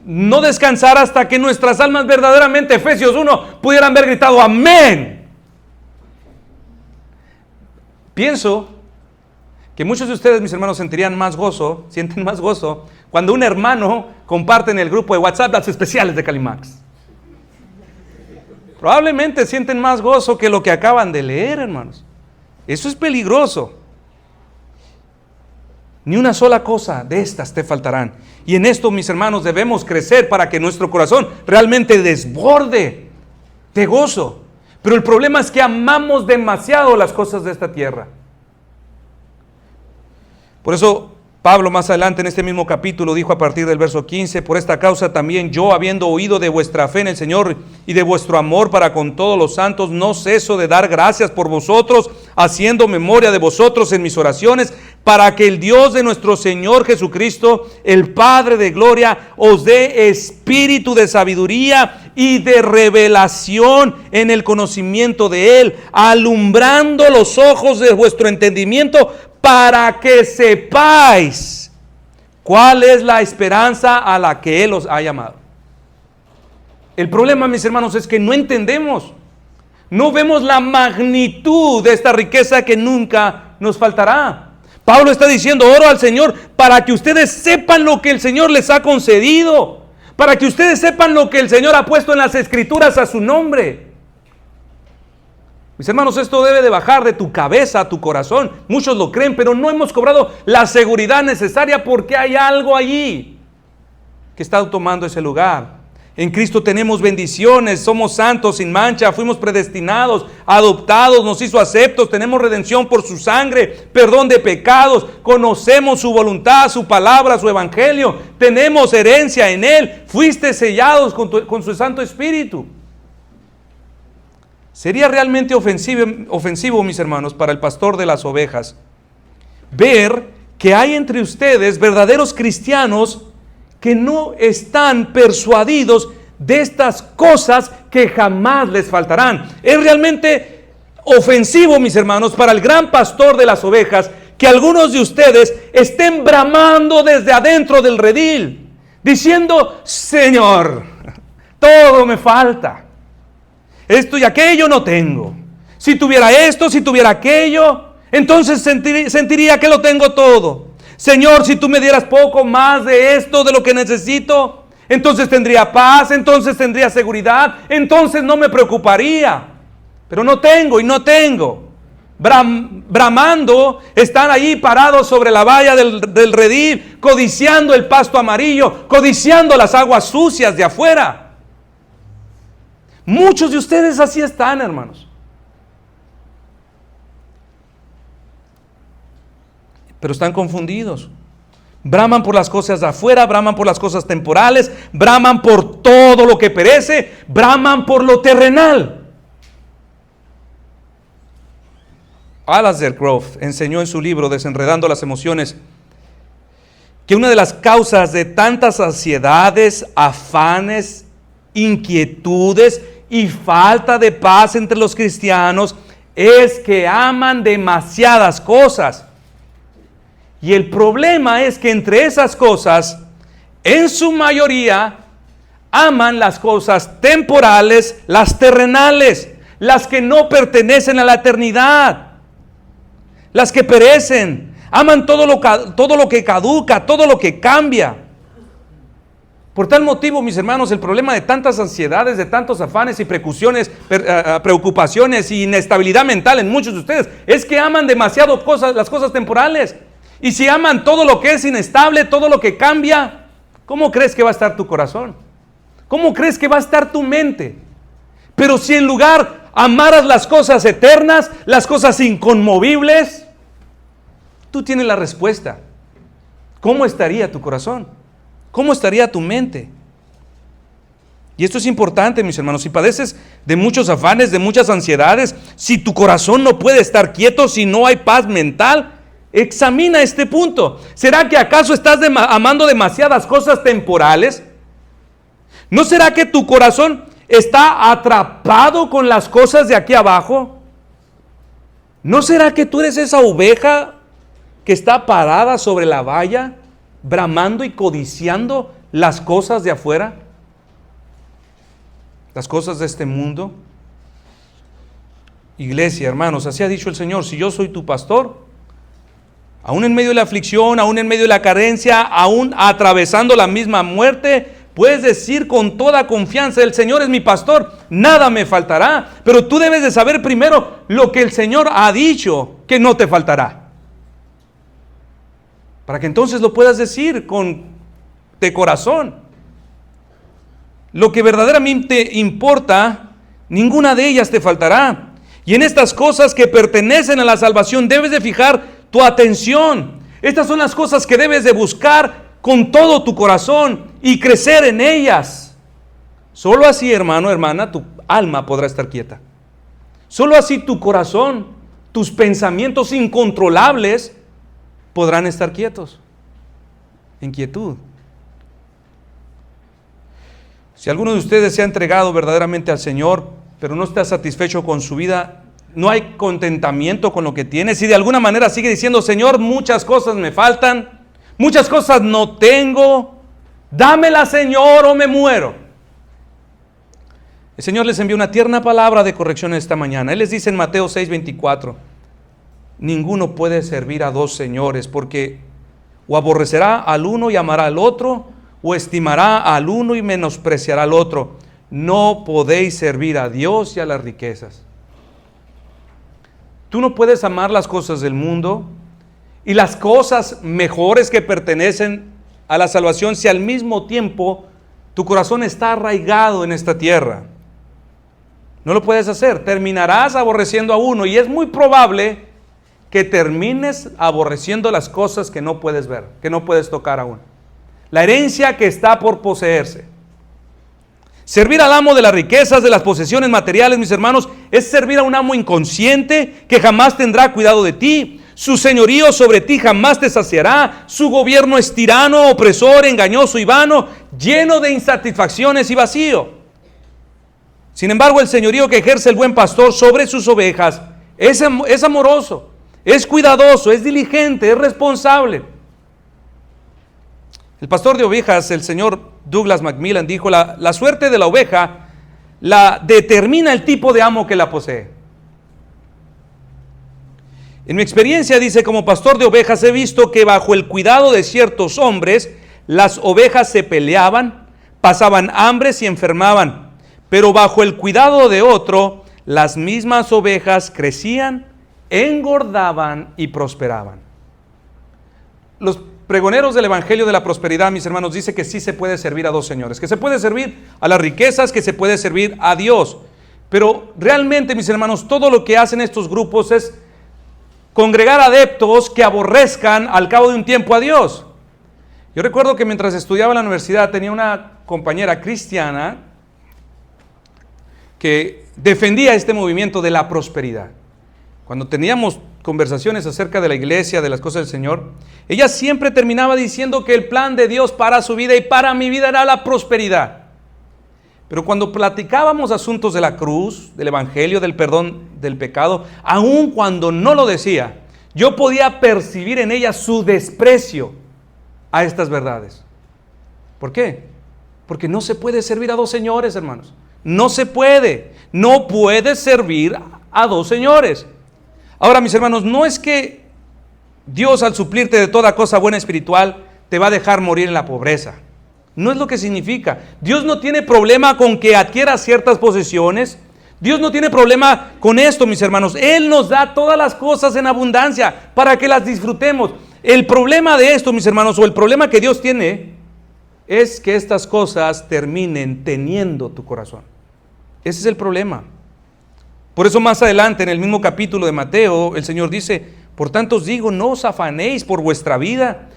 No descansar hasta que nuestras almas verdaderamente, Efesios 1, pudieran haber gritado amén. Pienso que muchos de ustedes, mis hermanos, sienten más gozo cuando un hermano comparte en el grupo de WhatsApp las especiales de Calimax. Probablemente sienten más gozo que lo que acaban de leer, hermanos. Eso es peligroso. Ni una sola cosa de estas te faltarán. Y en esto, mis hermanos, debemos crecer para que nuestro corazón realmente desborde de gozo. Pero el problema es que amamos demasiado las cosas de esta tierra. Por eso Pablo más adelante en este mismo capítulo dijo a partir del verso 15, por esta causa también yo, habiendo oído de vuestra fe en el Señor y de vuestro amor para con todos los santos, no ceso de dar gracias por vosotros, haciendo memoria de vosotros en mis oraciones, para que el Dios de nuestro Señor Jesucristo, el Padre de gloria, os dé espíritu de sabiduría y de revelación en el conocimiento de Él, alumbrando los ojos de vuestro entendimiento, para que sepáis cuál es la esperanza a la que Él os ha llamado. El problema, mis hermanos, es que no entendemos, no vemos la magnitud de esta riqueza que nunca nos faltará. Pablo está diciendo, oro al Señor para que ustedes sepan lo que el Señor les ha concedido, para que ustedes sepan lo que el Señor ha puesto en las Escrituras a su nombre. Mis hermanos, esto debe de bajar de tu cabeza a tu corazón. Muchos lo creen, pero no hemos cobrado la seguridad necesaria porque hay algo allí que está tomando ese lugar. En Cristo tenemos bendiciones, somos santos sin mancha, fuimos predestinados, adoptados, nos hizo aceptos, tenemos redención por su sangre, perdón de pecados, conocemos su voluntad, su palabra, su evangelio, tenemos herencia en Él, fuiste sellados con su Santo Espíritu. Sería realmente ofensivo, mis hermanos, para el pastor de las ovejas, ver que hay entre ustedes verdaderos cristianos que no están persuadidos de estas cosas que jamás les faltarán. Es realmente ofensivo, mis hermanos, para el gran pastor de las ovejas, que algunos de ustedes estén bramando desde adentro del redil, diciendo: Señor, todo me falta, esto y aquello no tengo. Si tuviera esto, si tuviera aquello, entonces sentiría que lo tengo todo. Señor, si tú me dieras poco más de esto, de lo que necesito, entonces tendría paz, entonces tendría seguridad, entonces no me preocuparía. Pero no tengo y no tengo. Bramando, están ahí parados sobre la valla del redil, codiciando el pasto amarillo, codiciando las aguas sucias de afuera. Muchos de ustedes así están, hermanos. Pero están confundidos. Braman por las cosas de afuera, braman por las cosas temporales, braman por todo lo que perece, braman por lo terrenal. Alasdair Crofts enseñó en su libro Desenredando las Emociones que una de las causas de tantas ansiedades, afanes, inquietudes y falta de paz entre los cristianos es que aman demasiadas cosas. Y el problema es que entre esas cosas, en su mayoría, aman las cosas temporales, las terrenales, las que no pertenecen a la eternidad, las que perecen. Aman todo lo que caduca, todo lo que cambia. Por tal motivo, mis hermanos, el problema de tantas ansiedades, de tantos afanes y preocupaciones y inestabilidad mental en muchos de ustedes, es que aman demasiado las cosas temporales. Y si aman todo lo que es inestable, todo lo que cambia, ¿cómo crees que va a estar tu corazón? ¿Cómo crees que va a estar tu mente? Pero si en lugar amaras las cosas eternas, las cosas inconmovibles, tú tienes la respuesta. ¿Cómo estaría tu corazón? ¿Cómo estaría tu mente? Y esto es importante, mis hermanos. Si padeces de muchos afanes, de muchas ansiedades, si tu corazón no puede estar quieto, si no hay paz mental, examina este punto. ¿Será que acaso estás amando demasiadas cosas temporales? ¿No será que tu corazón está atrapado con las cosas de aquí abajo? ¿No será que tú eres esa oveja que está parada sobre la valla, bramando y codiciando las cosas de afuera? Las cosas de este mundo. Iglesia, hermanos, así ha dicho el Señor: si yo soy tu pastor, aún en medio de la aflicción, aún en medio de la carencia, aún atravesando la misma muerte, puedes decir con toda confianza: el Señor es mi pastor, nada me faltará. Pero tú debes de saber primero lo que el Señor ha dicho que no te faltará, para que entonces lo puedas decir de corazón. Lo que verdaderamente importa, ninguna de ellas te faltará. Y en estas cosas que pertenecen a la salvación debes de fijar tu atención. Estas son las cosas que debes de buscar con todo tu corazón y crecer en ellas. Solo así, hermano, hermana, tu alma podrá estar quieta. Solo así tu corazón, tus pensamientos incontrolables podrán estar quietos. En quietud. Si alguno de ustedes se ha entregado verdaderamente al Señor, pero no está satisfecho con su vida, no hay contentamiento con lo que tiene, si de alguna manera sigue diciendo: Señor, muchas cosas me faltan, muchas cosas no tengo, dámela, Señor, o me muero. El Señor les envió una tierna palabra de corrección esta mañana. Él les dice en Mateo 6:24: ninguno puede servir a dos señores, porque o aborrecerá al uno y amará al otro, o estimará al uno y menospreciará al otro. No podéis servir a Dios y a las riquezas. Tú no puedes amar las cosas del mundo y las cosas mejores que pertenecen a la salvación si al mismo tiempo tu corazón está arraigado en esta tierra. No lo puedes hacer. Terminarás aborreciendo a uno y es muy probable que termines aborreciendo las cosas que no puedes ver, que no puedes tocar aún. La herencia que está por poseerse. Servir al amo de las riquezas, de las posesiones materiales, mis hermanos, es servir a un amo inconsciente que jamás tendrá cuidado de ti. Su señorío sobre ti jamás te saciará. Su gobierno es tirano, opresor, engañoso y vano, lleno de insatisfacciones y vacío. Sin embargo, el señorío que ejerce el buen pastor sobre sus ovejas es amoroso, es cuidadoso, es diligente, es responsable. El pastor de ovejas, el señor Douglas Macmillan, dijo: la suerte de la oveja la determina el tipo de amo que la posee. En mi experiencia, dice, como pastor de ovejas he visto que bajo el cuidado de ciertos hombres, las ovejas se peleaban, pasaban hambres y enfermaban, pero bajo el cuidado de otro, las mismas ovejas crecían, engordaban y prosperaban. Los pregoneros del Evangelio de la Prosperidad, mis hermanos, dice que sí se puede servir a dos señores, que se puede servir a las riquezas, que se puede servir a Dios. Pero realmente, mis hermanos, todo lo que hacen estos grupos es congregar adeptos que aborrezcan al cabo de un tiempo a Dios. Yo recuerdo que mientras estudiaba en la universidad tenía una compañera cristiana que defendía este movimiento de la prosperidad. Cuando teníamos conversaciones acerca de la iglesia, de las cosas del Señor, ella siempre terminaba diciendo que el plan de Dios para su vida y para mi vida era la prosperidad. Pero cuando platicábamos asuntos de la cruz, del evangelio, del perdón del pecado, aun cuando no lo decía, yo podía percibir en ella su desprecio a estas verdades. ¿Por qué? Porque no se puede servir a dos señores, hermanos. No se puede. No puedes servir a dos señores. Ahora, mis hermanos, no es que Dios, al suplirte de toda cosa buena espiritual, te va a dejar morir en la pobreza. No es lo que significa. Dios no tiene problema con que adquieras ciertas posesiones. Dios no tiene problema con esto, mis hermanos. Él nos da todas las cosas en abundancia para que las disfrutemos. El problema de esto, mis hermanos, o el problema que Dios tiene, es que estas cosas terminen teniendo tu corazón. Ese es el problema. Por eso más adelante, en el mismo capítulo de Mateo, el Señor dice: por tanto os digo, no os afanéis por vuestra vida,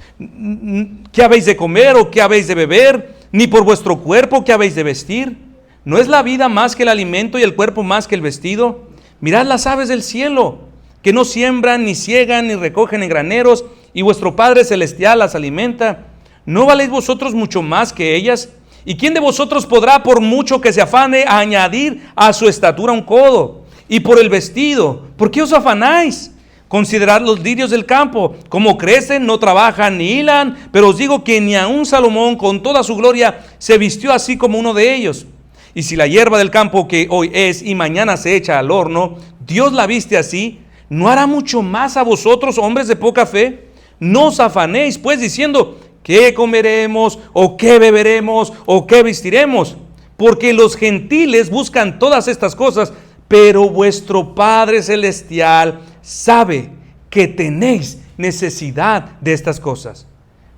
qué habéis de comer o qué habéis de beber, ni por vuestro cuerpo, qué habéis de vestir. ¿No es la vida más que el alimento y el cuerpo más que el vestido? Mirad las aves del cielo, que no siembran, ni siegan, ni recogen en graneros, y vuestro Padre Celestial las alimenta. ¿No valéis vosotros mucho más que ellas? ¿Y quién de vosotros podrá, por mucho que se afane, añadir a su estatura un codo? Y por el vestido, ¿por qué os afanáis? Considerad los lirios del campo, como crecen, no trabajan ni hilan, pero os digo que ni aun Salomón con toda su gloria se vistió así como uno de ellos. Y si la hierba del campo, que hoy es y mañana se echa al horno, Dios la viste así, ¿no hará mucho más a vosotros, hombres de poca fe? No os afanéis pues diciendo: ¿qué comeremos? ¿O qué beberemos? ¿O qué vestiremos? Porque los gentiles buscan todas estas cosas, pero vuestro Padre Celestial sabe que tenéis necesidad de estas cosas.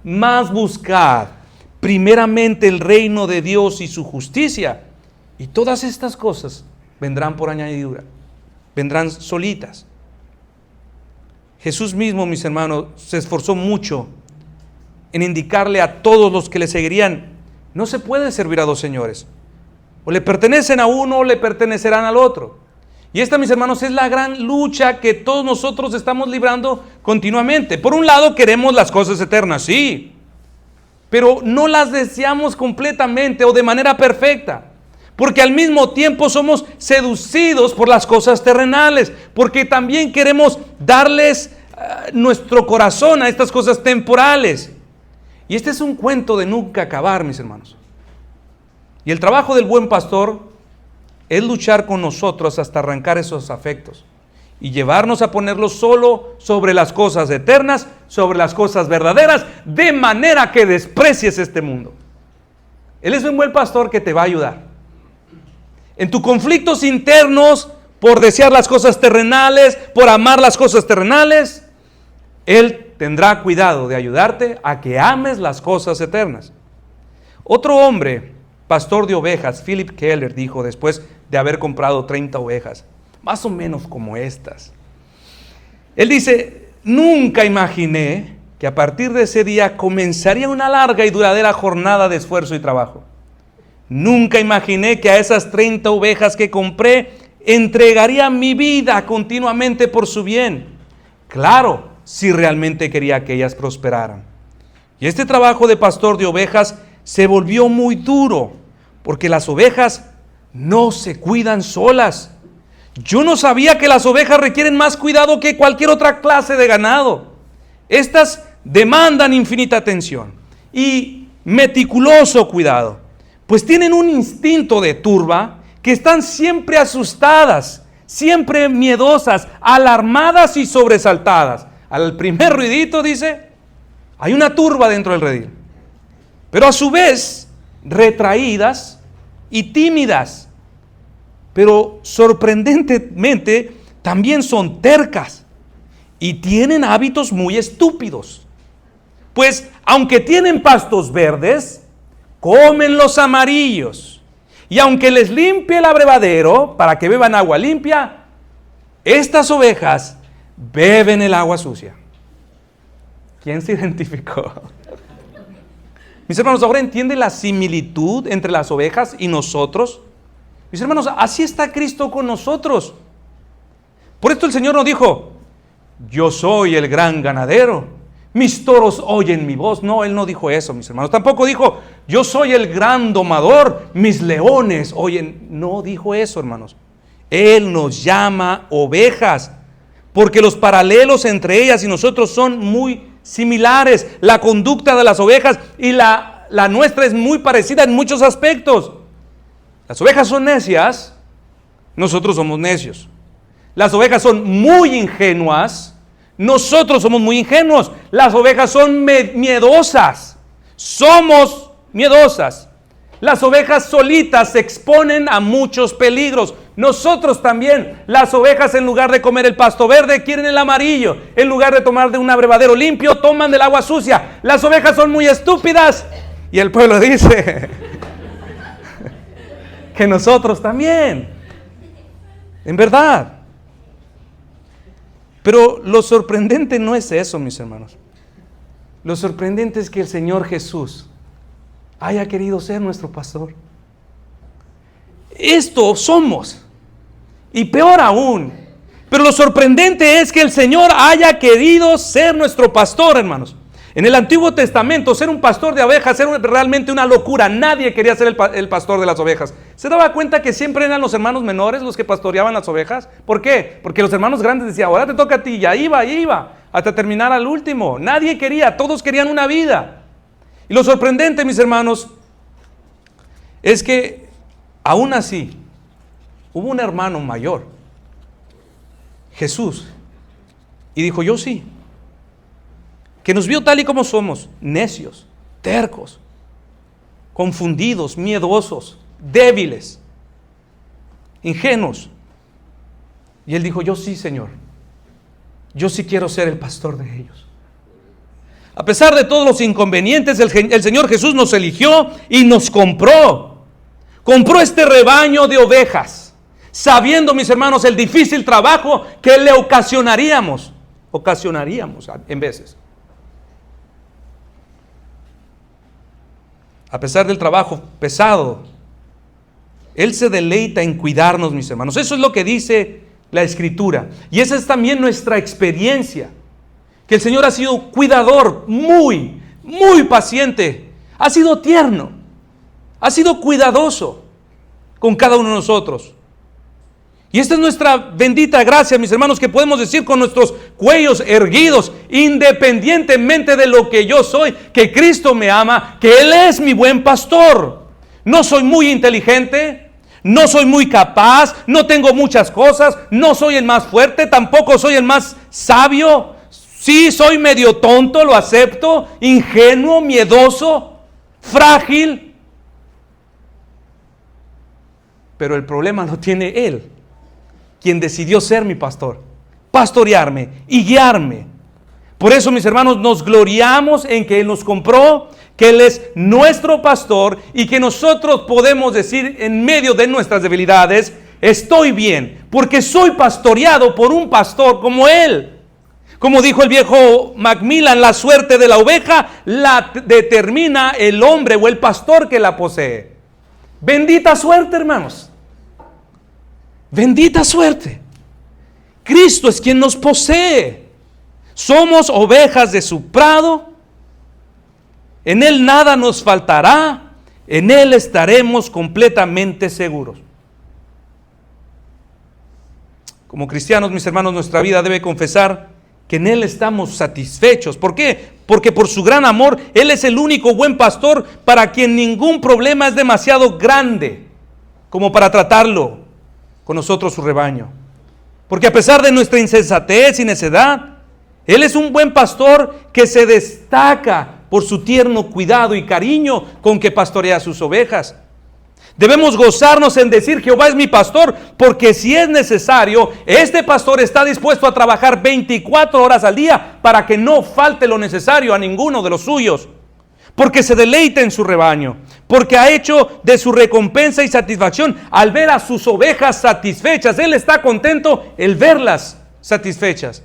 Mas buscad primeramente el reino de Dios y su justicia, y todas estas cosas vendrán por añadidura, vendrán solitas. Jesús mismo, mis hermanos, se esforzó mucho en indicarle a todos los que le seguirían: no se puede servir a dos señores. O le pertenecen a uno o le pertenecerán al otro. Y esta, mis hermanos, es la gran lucha que todos nosotros estamos librando continuamente. Por un lado, queremos las cosas eternas, sí, pero no las deseamos completamente o de manera perfecta. Porque al mismo tiempo somos seducidos por las cosas terrenales, porque también queremos darles nuestro corazón a estas cosas temporales. Y este es un cuento de nunca acabar, mis hermanos. Y el trabajo del buen pastor es luchar con nosotros hasta arrancar esos afectos y llevarnos a ponerlos solo sobre las cosas eternas, sobre las cosas verdaderas, de manera que desprecies este mundo. Él es un buen pastor que te va a ayudar. En tus conflictos internos, por desear las cosas terrenales, por amar las cosas terrenales, Él tendrá cuidado de ayudarte a que ames las cosas eternas. Otro hombre, pastor de ovejas, Philip Keller, dijo después de haber comprado 30 ovejas, más o menos como estas. Él dice: nunca imaginé que a partir de ese día comenzaría una larga y duradera jornada de esfuerzo y trabajo. Nunca imaginé que a esas 30 ovejas que compré entregaría mi vida continuamente por su bien. Claro, si realmente quería que ellas prosperaran. Y este trabajo de pastor de ovejas se volvió muy duro, porque las ovejas no se cuidan solas. Yo no sabía que las ovejas requieren más cuidado que cualquier otra clase de ganado. Estas demandan infinita atención y meticuloso cuidado, pues tienen un instinto de turba que están siempre asustadas, siempre miedosas, alarmadas y sobresaltadas. Al primer ruidito, dice, hay una turba dentro del redil, pero a su vez retraídas y tímidas, pero sorprendentemente también son tercas y tienen hábitos muy estúpidos. Pues aunque tienen pastos verdes, comen los amarillos. Y aunque les limpie el abrevadero para que beban agua limpia, estas ovejas beben el agua sucia. ¿Quién se identificó? Mis hermanos, ¿ahora entiende la similitud entre las ovejas y nosotros? Mis hermanos, así está Cristo con nosotros. Por esto el Señor nos dijo: yo soy el gran ganadero, mis toros oyen mi voz. No, Él no dijo eso, mis hermanos. Tampoco dijo: yo soy el gran domador, mis leones oyen. No dijo eso, hermanos. Él nos llama ovejas, porque los paralelos entre ellas y nosotros son muy similares. La conducta de las ovejas y la nuestra es muy parecida en muchos aspectos. Las ovejas son necias, nosotros somos necios. Las ovejas son muy ingenuas, nosotros somos muy ingenuos. Las ovejas son miedosas, somos miedosas. Las ovejas solitas se exponen a muchos peligros. Nosotros también. Las ovejas, en lugar de comer el pasto verde, quieren el amarillo. En lugar de tomar de un abrevadero limpio, toman del agua sucia. Las ovejas son muy estúpidas. Y el pueblo dice que nosotros también. En verdad. Pero lo sorprendente no es eso, mis hermanos. Lo sorprendente es que el Señor Jesús haya querido ser nuestro pastor. Esto somos. Y peor aún. Pero lo sorprendente es que el Señor haya querido ser nuestro pastor, hermanos. En el Antiguo Testamento, ser un pastor de ovejas era realmente una locura. Nadie quería ser el pastor de las ovejas. ¿Se daba cuenta que siempre eran los hermanos menores los que pastoreaban las ovejas? ¿Por qué? Porque los hermanos grandes decían: ahora te toca a ti. Y ahí iba, hasta terminar al último. Nadie quería, todos querían una vida. Y lo sorprendente, mis hermanos, es que aún así hubo un hermano mayor, Jesús, y dijo: yo sí. Que nos vio tal y como somos, necios, tercos, confundidos, miedosos, débiles, ingenuos. Y Él dijo: yo sí, Señor, yo sí quiero ser el pastor de ellos. A pesar de todos los inconvenientes, el Señor Jesús nos eligió y nos compró. Compró este rebaño de ovejas, sabiendo, mis hermanos, el difícil trabajo que le ocasionaríamos en veces. A pesar del trabajo pesado, Él se deleita en cuidarnos, mis hermanos. Eso es lo que dice la Escritura. Y esa es también nuestra experiencia. Que el Señor ha sido cuidador, muy, muy paciente. Ha sido tierno. Ha sido cuidadoso con cada uno de nosotros. Y esta es nuestra bendita gracia, mis hermanos, que podemos decir con nuestros cuellos erguidos, independientemente de lo que yo soy, que Cristo me ama, que Él es mi buen pastor. No soy muy inteligente, no soy muy capaz, no tengo muchas cosas, no soy el más fuerte, tampoco soy el más sabio. Sí, soy medio tonto, lo acepto, ingenuo, miedoso, frágil. pero el problema lo tiene Él, quien decidió ser mi pastor, pastorearme y guiarme. Por eso, mis hermanos, nos gloriamos en que Él nos compró, que Él es nuestro pastor y que nosotros podemos decir en medio de nuestras debilidades, estoy bien, porque soy pastoreado por un pastor como Él. Como dijo el viejo Macmillan, la suerte de la oveja la determina el hombre o el pastor que la posee. Bendita suerte, hermanos. Bendita suerte. Cristo es quien nos posee. Somos ovejas de su prado. En Él nada nos faltará. En Él estaremos completamente seguros. Como cristianos, mis hermanos, nuestra vida debe confesar que en Él estamos satisfechos. ¿Por qué? Porque por su gran amor, Él es el único buen pastor para quien ningún problema es demasiado grande como para tratarlo con nosotros, su rebaño. Porque a pesar de nuestra insensatez y necedad, Él es un buen pastor que se destaca por su tierno cuidado y cariño con que pastorea sus ovejas. Debemos gozarnos en decir: Jehová es mi pastor, porque si es necesario, este pastor está dispuesto a trabajar 24 horas al día para que no falte lo necesario a ninguno de los suyos. Porque se deleita en su rebaño, porque ha hecho de su recompensa y satisfacción al ver a sus ovejas satisfechas. Él está contento el verlas satisfechas.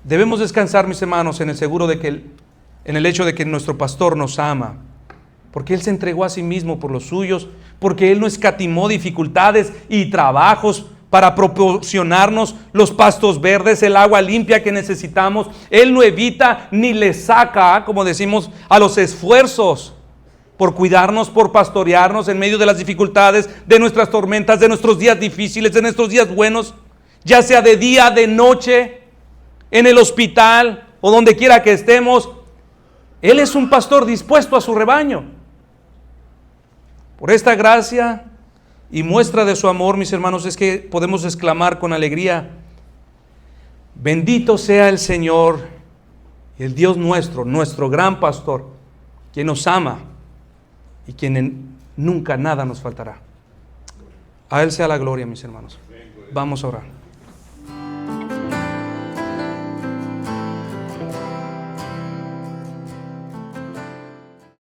Debemos descansar, mis hermanos, en el seguro de que en el hecho de que nuestro pastor nos ama. Porque Él se entregó a sí mismo por los suyos, porque Él no escatimó dificultades y trabajos para proporcionarnos los pastos verdes, el agua limpia que necesitamos. Él no evita ni le saca, como decimos, a los esfuerzos por cuidarnos, por pastorearnos en medio de las dificultades, de nuestras tormentas, de nuestros días difíciles, de nuestros días buenos, ya sea de día, de noche, en el hospital o donde quiera que estemos. Él es un pastor dispuesto a su rebaño. Por esta gracia y muestra de su amor, mis hermanos, es que podemos exclamar con alegría: bendito sea el Señor, el Dios nuestro, nuestro gran pastor, quien nos ama y quien nunca nada nos faltará. A Él sea la gloria, mis hermanos. Vamos a orar.